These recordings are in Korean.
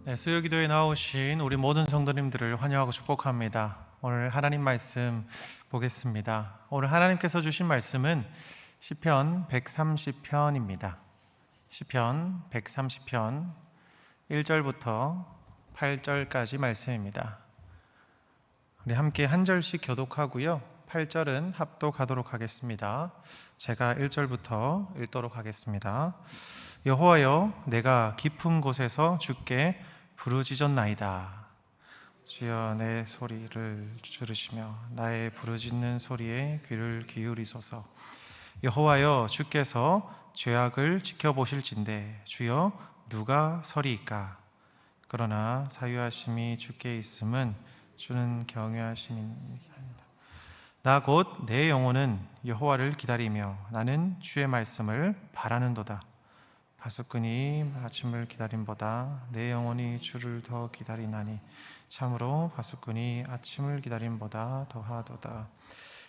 네, 수요기도에 나오신 우리 모든 성도님들을 환영하고 축복합니다. 오늘 하나님 말씀 보겠습니다. 오늘 하나님께서 주신 말씀은 시편 130편입니다. 시편 130편 1절부터 8절까지 말씀입니다. 우리 함께 한 절씩 교독하고요, 8절은 합독하도록 하겠습니다. 제가 1절부터 읽도록 하겠습니다. 여호와여, 내가 깊은 곳에서 주께 부르짖었나이다. 주여, 내 소리를 들으시며 나의 부르짖는 소리에 귀를 기울이소서. 여호와여, 주께서 죄악을 지켜보실진대 주여, 누가 서리이까? 그러나 사유하심이 주께 있음은 주는 경외하심이니이다. 나 곧 내 영혼은 여호와를 기다리며 나는 주의 말씀을 바라는도다. 바수꾼이 아침을 기다림보다 내 영혼이 주를 더 기다리나니 참으로 바수꾼이 아침을 기다림보다 더하도다.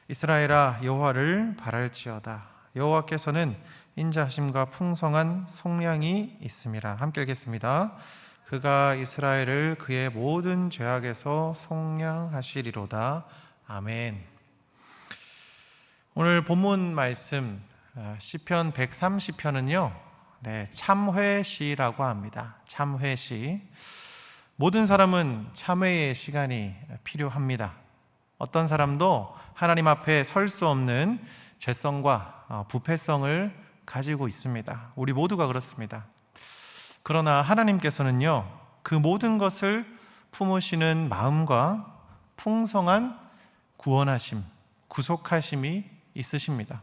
이스라엘아, 여호와를 바랄지어다. 여호와께서는 인자하심과 풍성한 속량이 있음이라. 함께 읽겠습니다. 그가 이스라엘을 그의 모든 죄악에서 속량하시리로다. 아멘. 오늘 본문 말씀 시편 130편은요 참회시라고 합니다. 참회시. 모든 사람은 참회의 시간이 필요합니다. 어떤 사람도 하나님 앞에 설 수 없는 죄성과 부패성을 가지고 있습니다. 우리 모두가 그렇습니다. 그러나 하나님께서는요, 그 모든 것을 품으시는 마음과 풍성한 구원하심, 구속하심이 있으십니다.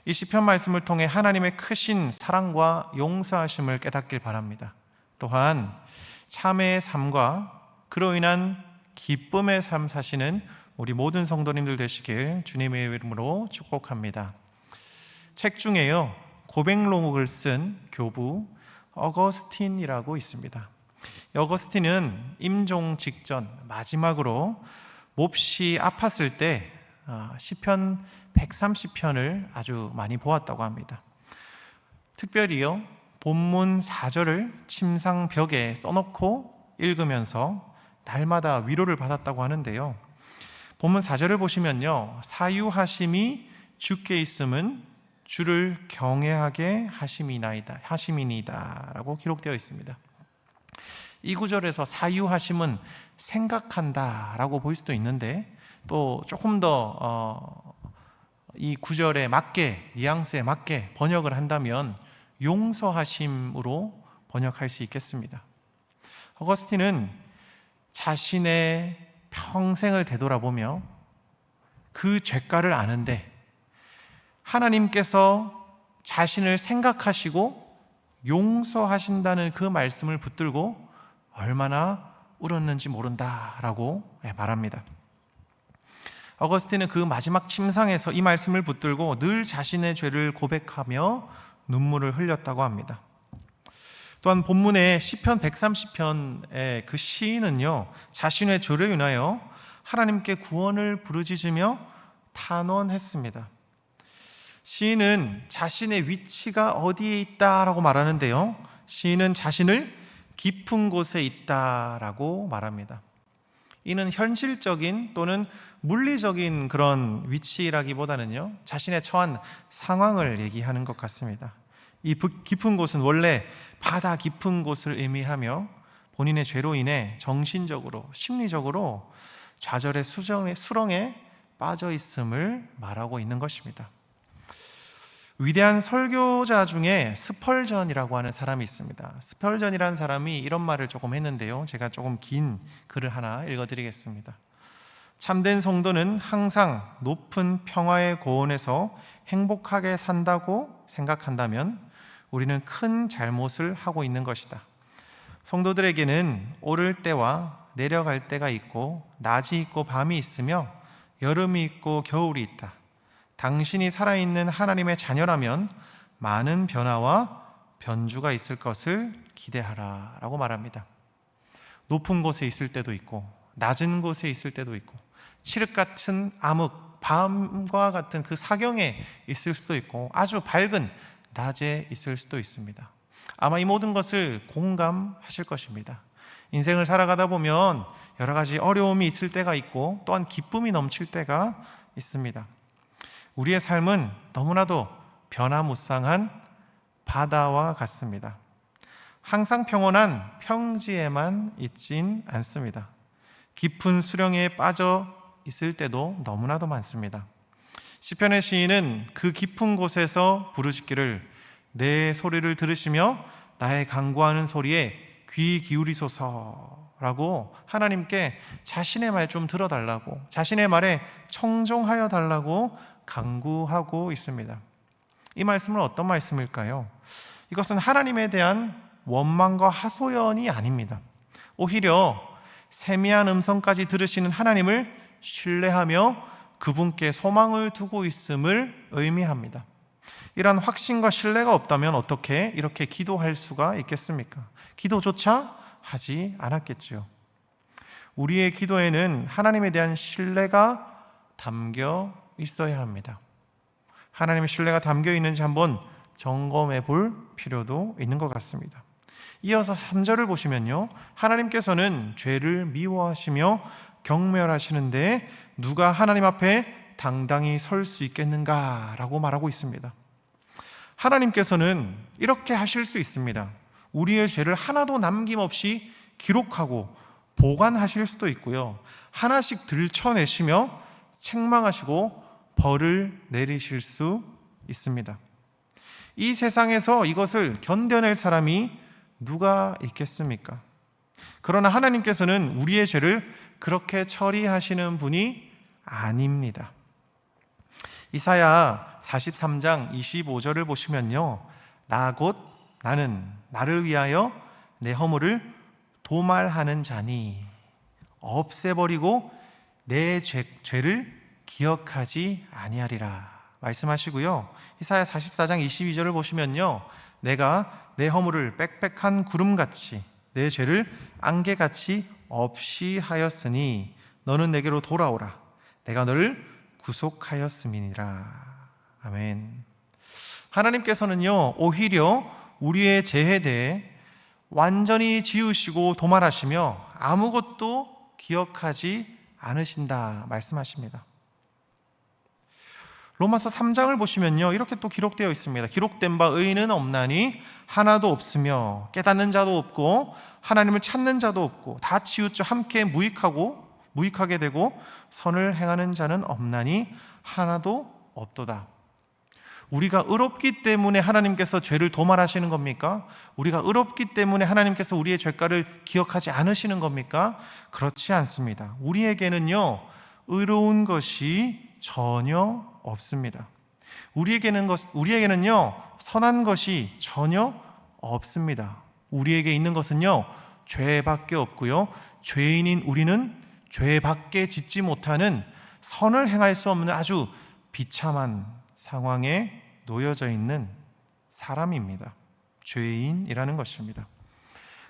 이 시편 말씀을 통해 하나님의 크신 사랑과 용서하심을 깨닫길 바랍니다. 또한 참회의 삶과 그로 인한 기쁨의 삶 사시는 우리 모든 성도님들 되시길 주님의 이름으로 축복합니다. 책 중에요, 고백록을 쓴 교부 어거스틴이라고 있습니다. 어거스틴은 임종 직전 마지막으로 몹시 아팠을 때 시편 130편을 아주 많이 보았다고 합니다. 특별히요, 본문 4절을 침상벽에 써놓고 읽으면서 날마다 위로를 받았다고 하는데요, 본문 4절을 보시면요, 사유하심이 주께 있음은 주를 경외하게 하심이니이다 라고 기록되어 있습니다. 이 구절에서 사유하심은 생각한다 라고 보일 수도 있는데, 또 조금 더 이 구절에 맞게, 뉘앙스에 맞게 번역을 한다면 용서하심으로 번역할 수 있겠습니다. 어거스틴은 자신의 평생을 되돌아보며 그 죄가를 아는데 하나님께서 자신을 생각하시고 용서하신다는 그 말씀을 붙들고 얼마나 울었는지 모른다라고 말합니다. 어거스틴은 그 마지막 침상에서 이 말씀을 붙들고 늘 자신의 죄를 고백하며 눈물을 흘렸다고 합니다. 또한 본문의 시편 130편의 그 시인은요, 자신의 죄를 인하여 하나님께 구원을 부르짖으며 탄원했습니다. 시인은 자신의 위치가 어디에 있다라고 말하는데요, 시인은 자신을 깊은 곳에 있다라고 말합니다. 이는 현실적인 또는 물리적인 그런 위치라기보다는요, 자신의 처한 상황을 얘기하는 것 같습니다. 이 깊은 곳은 원래 바다 깊은 곳을 의미하며 본인의 죄로 인해 정신적으로, 심리적으로 좌절의 수렁에 빠져 있음을 말하고 있는 것입니다. 위대한 설교자 중에 스펄전이라고 하는 사람이 있습니다. 스펄전이라는 사람이 이런 말을 조금 했는데요, 제가 조금 긴 글을 하나 읽어드리겠습니다. 참된 성도는 항상 높은 평화의 고원에서 행복하게 산다고 생각한다면 우리는 큰 잘못을 하고 있는 것이다. 성도들에게는 오를 때와 내려갈 때가 있고, 낮이 있고 밤이 있으며 여름이 있고 겨울이 있다. 당신이 살아있는 하나님의 자녀라면 많은 변화와 변주가 있을 것을 기대하라 라고 말합니다. 높은 곳에 있을 때도 있고, 낮은 곳에 있을 때도 있고, 칠흑 같은 암흑, 밤과 같은 그 사경에 있을 수도 있고, 아주 밝은 낮에 있을 수도 있습니다. 아마 이 모든 것을 공감하실 것입니다. 인생을 살아가다 보면 여러 가지 어려움이 있을 때가 있고 또한 기쁨이 넘칠 때가 있습니다. 우리의 삶은 너무나도 변화무쌍한 바다와 같습니다. 항상 평온한 평지에만 있진 않습니다. 깊은 수렁에 빠져 있을 때도 너무나도 많습니다. 시편의 시인은 그 깊은 곳에서 부르짖기를 내 소리를 들으시며 나의 간구하는 소리에 귀 기울이소서라고 하나님께 자신의 말 좀 들어달라고, 자신의 말에 청종하여 달라고 간구하고 있습니다. 이 말씀은 어떤 말씀일까요? 이것은 하나님에 대한 원망과 하소연이 아닙니다. 오히려 세미한 음성까지 들으시는 하나님을 신뢰하며 그분께 소망을 두고 있음을 의미합니다. 이러한 확신과 신뢰가 없다면 어떻게 이렇게 기도할 수가 있겠습니까? 기도조차 하지 않았겠지요. 우리의 기도에는 하나님에 대한 신뢰가 담겨 있어야 합니다. 하나님의 신뢰가 담겨 있는지 한번 점검해 볼 필요도 있는 것 같습니다. 이어서 3절을 보시면요, 하나님께서는 죄를 미워하시며 경멸하시는데 누가 하나님 앞에 당당히 설 수 있겠는가 라고 말하고 있습니다. 하나님께서는 이렇게 하실 수 있습니다. 우리의 죄를 하나도 남김없이 기록하고 보관하실 수도 있고요, 하나씩 들춰내시며 책망하시고 벌을 내리실 수 있습니다. 이 세상에서 이것을 견뎌낼 사람이 누가 있겠습니까? 그러나 하나님께서는 우리의 죄를 그렇게 처리하시는 분이 아닙니다. 이사야 43장 25절을 보시면요, 나 곧 나는 나를 위하여 내 허물을 도말하는 자니 없애버리고 내 죄를 기억하지 아니하리라 말씀하시고요, 이사야 44장 22절을 보시면요, 내가 내 허물을 빽빽한 구름같이 내 죄를 안개같이 없이 하였으니 너는 내게로 돌아오라. 내가 너를 구속하였음이니라. 아멘. 하나님께서는요, 오히려 우리의 죄에 대해 완전히 지우시고 도말하시며 아무것도 기억하지 않으신다 말씀하십니다. 로마서 3장을 보시면요, 이렇게 또 기록되어 있습니다. 기록된 바 의인은 없나니 하나도 없으며 깨닫는 자도 없고 하나님을 찾는 자도 없고 다 치우쳐 함께 무익하게 되고 선을 행하는 자는 없나니 하나도 없도다. 우리가 의롭기 때문에 하나님께서 죄를 도말하시는 겁니까? 우리가 의롭기 때문에 하나님께서 우리의 죄가를 기억하지 않으시는 겁니까? 그렇지 않습니다. 우리에게는요, 의로운 것이 전혀 없습니다. 우리에게는요, 선한 것이 전혀 없습니다. 우리에게 있는 것은요, 죄밖에 없고요, 죄인인 우리는 죄밖에 짓지 못하는 선을 행할 수 없는 아주 비참한 상황에 놓여져 있는 사람입니다. 죄인이라는 것입니다.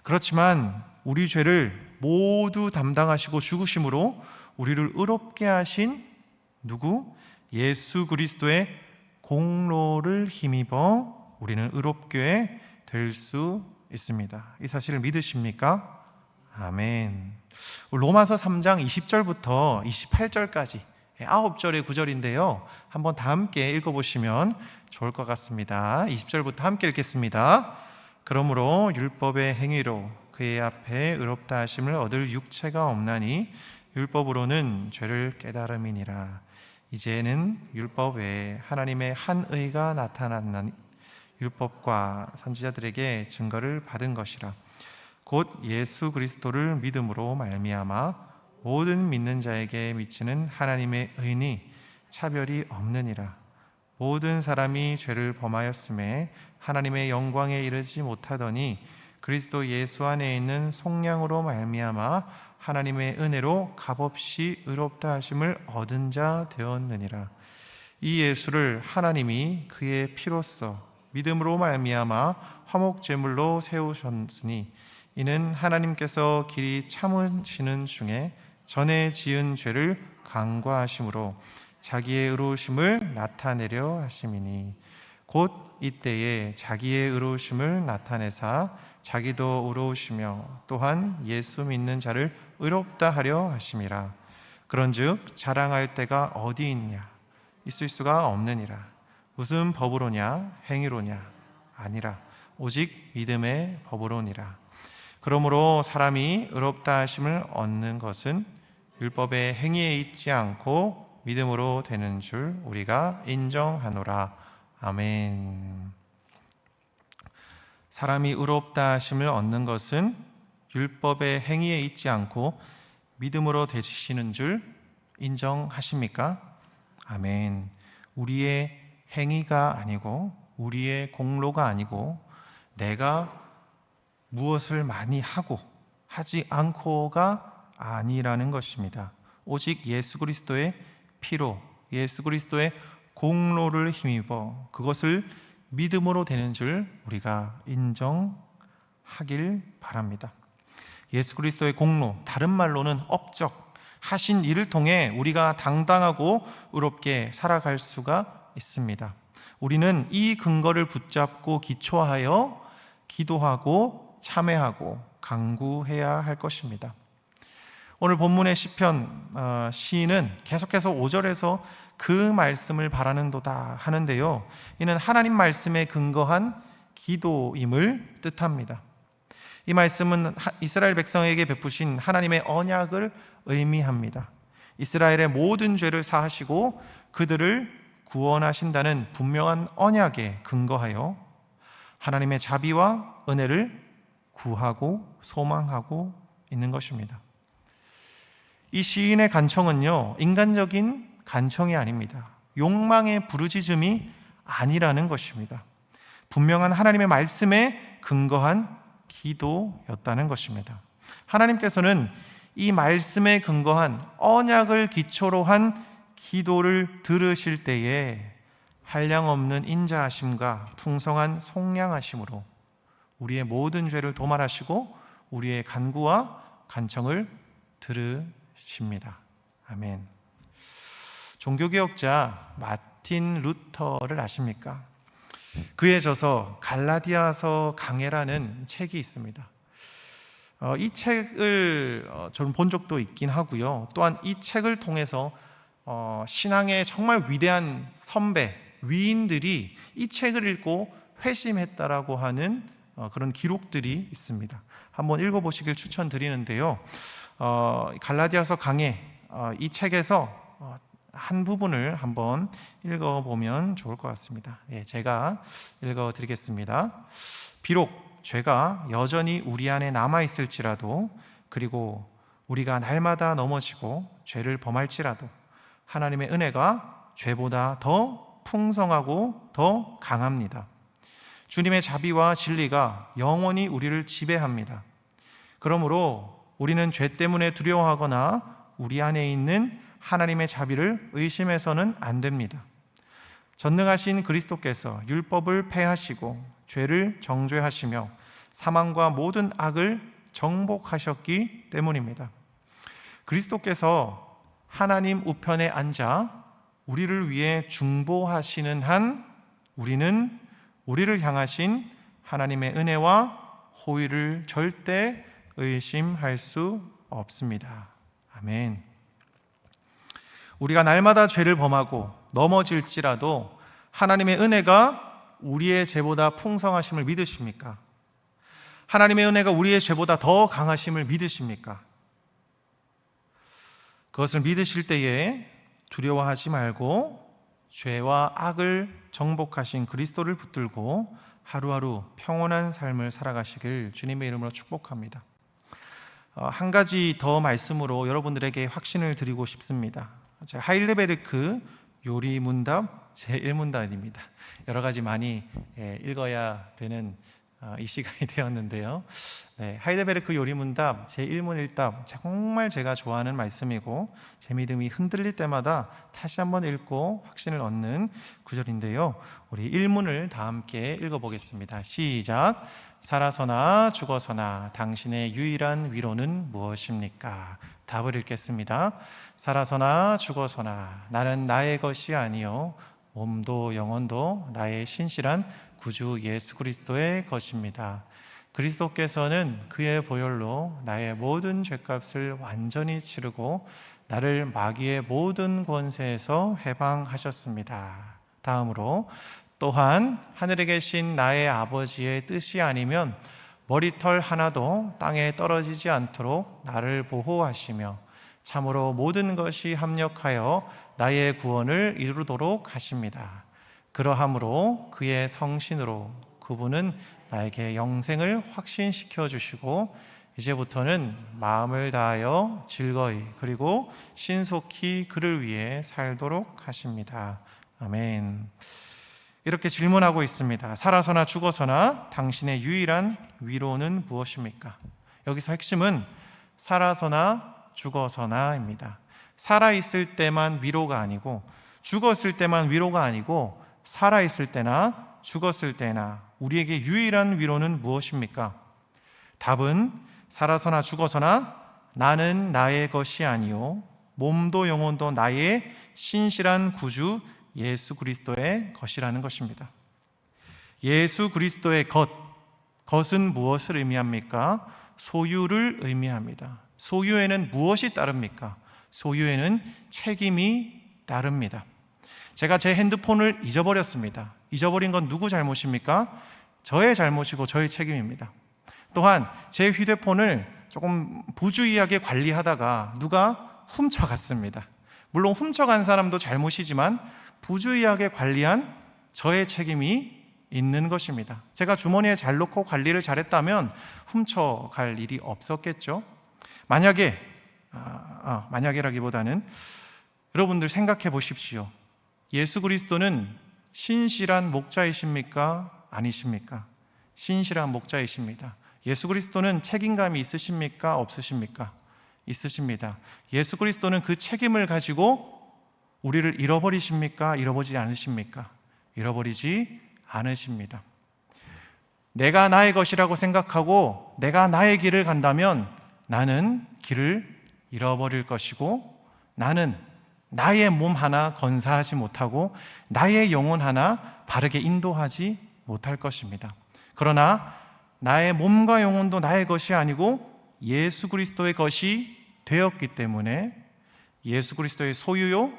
그렇지만 우리 죄를 모두 담당하시고 죽으심으로 우리를 의롭게 하신 누구? 예수 그리스도의 공로를 힘입어 우리는 의롭게 될 수 있습니다. 이 사실을 믿으십니까? 아멘. 로마서 3장 20절부터 28절까지 9절의 구절인데요, 한번 다 함께 읽어보시면 좋을 것 같습니다. 20절부터 함께 읽겠습니다. 그러므로 율법의 행위로 그의 앞에 의롭다 하심을 얻을 육체가 없나니 율법으로는 죄를 깨달음이니라. 이제는 율법 외에 하나님의 한 의가 나타났나니 율법과 선지자들에게 증거를 받은 것이라. 곧 예수 그리스도를 믿음으로 말미암아 모든 믿는 자에게 미치는 하나님의 의니 차별이 없느니라. 모든 사람이 죄를 범하였음에 하나님의 영광에 이르지 못하더니 그리스도 예수 안에 있는 속량으로 말미암아 하나님의 은혜로 값없이 의롭다 하심을 얻은 자 되었느니라. 이 예수를 하나님이 그의 피로써 믿음으로 말미암아 화목 제물로 세우셨으니 이는 하나님께서 길이 참으시는 중에 전에 지은 죄를 간과하심으로 자기의 의로우심을 나타내려 하심이니 곧 이때에 자기의 의로우심을 나타내사 자기도 의로우시며 또한 예수 믿는 자를 의롭다 하려 하심이라. 그런즉 자랑할 때가 어디 있냐? 있을 수가 없느니라. 무슨 법으로냐? 행위로냐? 아니라 오직 믿음의 법으로니라. 그러므로 사람이 의롭다 하심을 얻는 것은 율법의 행위에 있지 않고 믿음으로 되는 줄 우리가 인정하노라. 아멘. 사람이 의롭다 하심을 얻는 것은 율법의 행위에 있지 않고 믿음으로 되시는 줄 인정하십니까? 아멘. 우리의 행위가 아니고 우리의 공로가 아니고 내가 무엇을 많이 하고 하지 않고가 아니라는 것입니다. 오직 예수 그리스도의 피로, 예수 그리스도의 공로를 힘입어 그것을 믿음으로 되는 줄 우리가 인정하길 바랍니다. 예수 그리스도의 공로, 다른 말로는 업적, 하신 일을 통해 우리가 당당하고 의롭게 살아갈 수가 있습니다. 우리는 이 근거를 붙잡고 기초하여 기도하고 참회하고 간구해야 할 것입니다. 오늘 본문의 시편 시인은 계속해서 5절에서 그 말씀을 바라는도다 하는데요, 이는 하나님 말씀에 근거한 기도임을 뜻합니다. 이 말씀은 이스라엘 백성에게 베푸신 하나님의 언약을 의미합니다. 이스라엘의 모든 죄를 사하시고 그들을 구원하신다는 분명한 언약에 근거하여 하나님의 자비와 은혜를 구하고 소망하고 있는 것입니다. 이 시인의 간청은요, 인간적인 간청이 아닙니다. 욕망의 부르짖음이 아니라는 것입니다. 분명한 하나님의 말씀에 근거한 기도였다는 것입니다. 하나님께서는 이 말씀에 근거한 언약을 기초로 한 기도를 들으실 때에 한량없는 인자하심과 풍성한 속량하심으로 우리의 모든 죄를 도말하시고 우리의 간구와 간청을 들으십니다. 아멘. 종교개혁자 마틴 루터를 아십니까? 그에 져서 갈라디아서 강해라는 책이 있습니다. 이 책을 저는 본 적도 있긴 하고요. 또한 이 책을 통해서 신앙의 정말 위대한 선배, 위인들이 이 책을 읽고 회심했다라고 하는 그런 기록들이 있습니다. 한번 읽어보시길 추천드리는데요. 갈라디아서 강해 이 책에서 한 부분을 한번 읽어보면 좋을 것 같습니다. 제가 읽어드리겠습니다. 비록 죄가 여전히 우리 안에 남아있을지라도, 그리고 우리가 날마다 넘어지고 죄를 범할지라도 하나님의 은혜가 죄보다 더 풍성하고 더 강합니다. 주님의 자비와 진리가 영원히 우리를 지배합니다. 그러므로 우리는 죄 때문에 두려워하거나 우리 안에 있는 하나님의 자비를 의심해서는 안 됩니다. 전능하신 그리스도께서 율법을 폐하시고 죄를 정죄하시며 사망과 모든 악을 정복하셨기 때문입니다. 그리스도께서 하나님 우편에 앉아 우리를 위해 중보하시는 한 우리는 우리를 향하신 하나님의 은혜와 호의를 절대 의심할 수 없습니다. 아멘. 우리가 날마다 죄를 범하고 넘어질지라도 하나님의 은혜가 우리의 죄보다 풍성하심을 믿으십니까? 하나님의 은혜가 우리의 죄보다 더 강하심을 믿으십니까? 그것을 믿으실 때에 두려워하지 말고 죄와 악을 정복하신 그리스도를 붙들고 하루하루 평온한 삶을 살아가시길 주님의 이름으로 축복합니다. 한 가지 더 말씀으로 여러분들에게 확신을 드리고 싶습니다. 하일데베르크 요리문답 제1문답입니다. 여러 가지 많이 읽어야 되는 이 시간이 되었는데요. 하이델베르크 요리문답 제1문 1답 정말 제가 좋아하는 말씀이고 제 믿음이 흔들릴 때마다 다시 한번 읽고 확신을 얻는 구절인데요. 우리 1문을 다 함께 읽어보겠습니다. 시작. 살아서나 죽어서나 당신의 유일한 위로는 무엇입니까? 답을 읽겠습니다. 살아서나 죽어서나 나는 나의 것이 아니요 몸도 영혼도 나의 신실한 구주 예수 그리스도의 것입니다. 그리스도께서는 그의 보혈로 나의 모든 죄값을 완전히 치르고 나를 마귀의 모든 권세에서 해방하셨습니다. 다음으로 또한 하늘에 계신 나의 아버지의 뜻이 아니면 머리털 하나도 땅에 떨어지지 않도록 나를 보호하시며 참으로 모든 것이 합력하여 나의 구원을 이루도록 하십니다. 그러함으로 그의 성신으로 그분은 나에게 영생을 확신시켜 주시고 이제부터는 마음을 다하여 즐거이 그리고 신속히 그를 위해 살도록 하십니다. 아멘. 이렇게 질문하고 있습니다. 살아서나 죽어서나 당신의 유일한 위로는 무엇입니까? 여기서 핵심은 살아서나 죽어서나입니다. 살아있을 때만 위로가 아니고 죽었을 때만 위로가 아니고 살아있을 때나 죽었을 때나 우리에게 유일한 위로는 무엇입니까? 답은 살아서나 죽어서나 나는 나의 것이 아니요 몸도 영혼도 나의 신실한 구주 예수 그리스도의 것이라는 것입니다. 예수 그리스도의 것은 무엇을 의미합니까? 소유를 의미합니다. 소유에는 무엇이 따릅니까? 소유에는 책임이 따릅니다. 제가 제 핸드폰을 잊어버렸습니다. 잊어버린 건 누구 잘못입니까? 저의 잘못이고 저의 책임입니다. 또한 제 휴대폰을 조금 부주의하게 관리하다가 누가 훔쳐갔습니다. 물론 훔쳐간 사람도 잘못이지만 부주의하게 관리한 저의 책임이 있는 것입니다. 제가 주머니에 잘 넣고 관리를 잘했다면 훔쳐갈 일이 없었겠죠. 만약에라기보다는 여러분들 생각해 보십시오. 예수 그리스도는 신실한 목자이십니까? 아니십니까? 신실한 목자이십니다. 예수 그리스도는 책임감이 있으십니까? 없으십니까? 있으십니다. 예수 그리스도는 그 책임을 가지고 우리를 잃어버리십니까? 잃어버리지 않으십니까? 잃어버리지 않으십니다. 내가 나의 것이라고 생각하고 내가 나의 길을 간다면 나는 길을 잃어버릴 것이고 나는 나의 몸 하나 건사하지 못하고 나의 영혼 하나 바르게 인도하지 못할 것입니다. 그러나 나의 몸과 영혼도 나의 것이 아니고 예수 그리스도의 것이 되었기 때문에 예수 그리스도의 소유요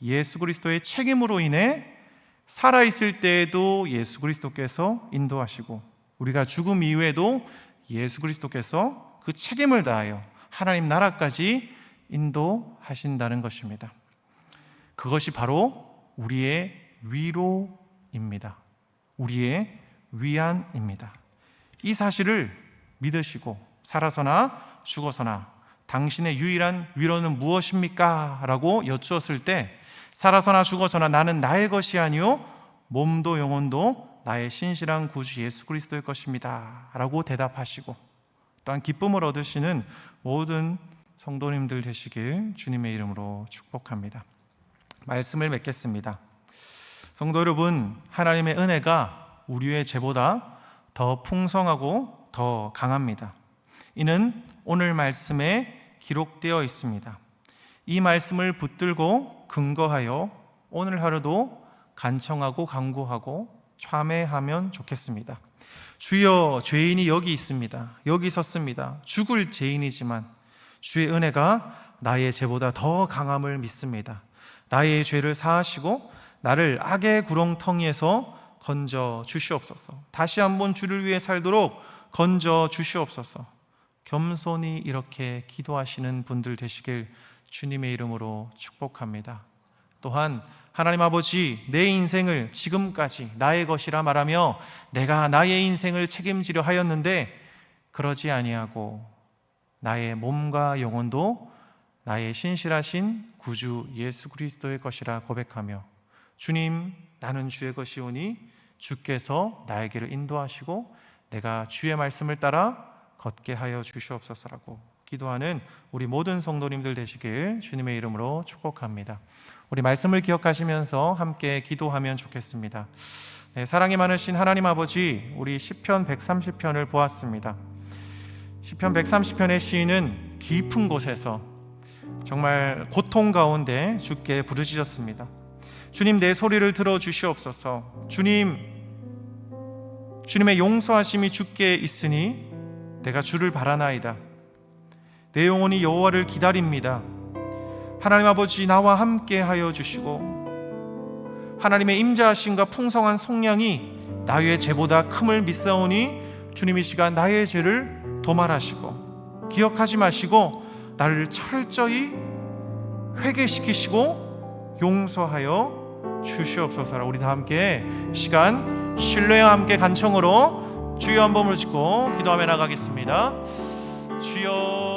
예수 그리스도의 책임으로 인해 살아있을 때에도 예수 그리스도께서 인도하시고 우리가 죽음 이후에도 예수 그리스도께서 그 책임을 다하여 하나님 나라까지 인도하신다는 것입니다. 그것이 바로 우리의 위로입니다. 우리의 위안입니다. 이 사실을 믿으시고 살아서나 죽어서나 당신의 유일한 위로는 무엇입니까? 라고 여쭈었을 때 살아서나 죽어서나 나는 나의 것이 아니요 몸도 영혼도 나의 신실한 구주 예수 그리스도의 것입니다 라고 대답하시고 또한 기쁨을 얻으시는 모든 성도님들 되시길 주님의 이름으로 축복합니다. 말씀을 맺겠습니다. 성도 여러분, 하나님의 은혜가 우리의 죄보다 더 풍성하고 더 강합니다. 이는 오늘 말씀에 기록되어 있습니다. 이 말씀을 붙들고 근거하여 오늘 하루도 간청하고 간구하고 참회하면 좋겠습니다. 주여, 죄인이 여기 있습니다. 여기 섰습니다. 죽을 죄인이지만 주의 은혜가 나의 죄보다 더 강함을 믿습니다. 나의 죄를 사하시고 나를 악의 구렁텅이에서 건져 주시옵소서. 다시 한번 주를 위해 살도록 건져 주시옵소서. 겸손히 이렇게 기도하시는 분들 되시길 주님의 이름으로 축복합니다. 또한 하나님 아버지, 내 인생을 지금까지 나의 것이라 말하며 내가 나의 인생을 책임지려 하였는데 그러지 아니하고 나의 몸과 영혼도 나의 신실하신 구주 예수 그리스도의 것이라 고백하며 주님, 나는 주의 것이오니 주께서 나의 길을 인도하시고 내가 주의 말씀을 따라 걷게 하여 주시옵소서라고 기도하는 우리 모든 성도님들 되시길 주님의 이름으로 축복합니다. 우리 말씀을 기억하시면서 함께 기도하면 좋겠습니다. 네, 사랑이 많으신 하나님 아버지, 우리 시편 130편을 보았습니다. 시편 130편의 시인은 깊은 곳에서 정말 고통 가운데 주께 부르짖었습니다. 주님, 내 소리를 들어주시옵소서. 주님의 용서하심이 주께 있으니 내가 주를 바라나이다. 내 영혼이 여호와를 기다립니다. 하나님 아버지, 나와 함께 하여 주시고 하나님의 임자하심과 풍성한 속량이 나의 죄보다 큼을 믿사오니 주님 이 시간 나의 죄를 도말하시고 기억하지 마시고 나를 철저히 회개시키시고 용서하여 주시옵소서. 우리 다 함께 시간 신뢰와 함께 간청으로 주여 한 번을 짓고 기도하며 나가겠습니다. 주여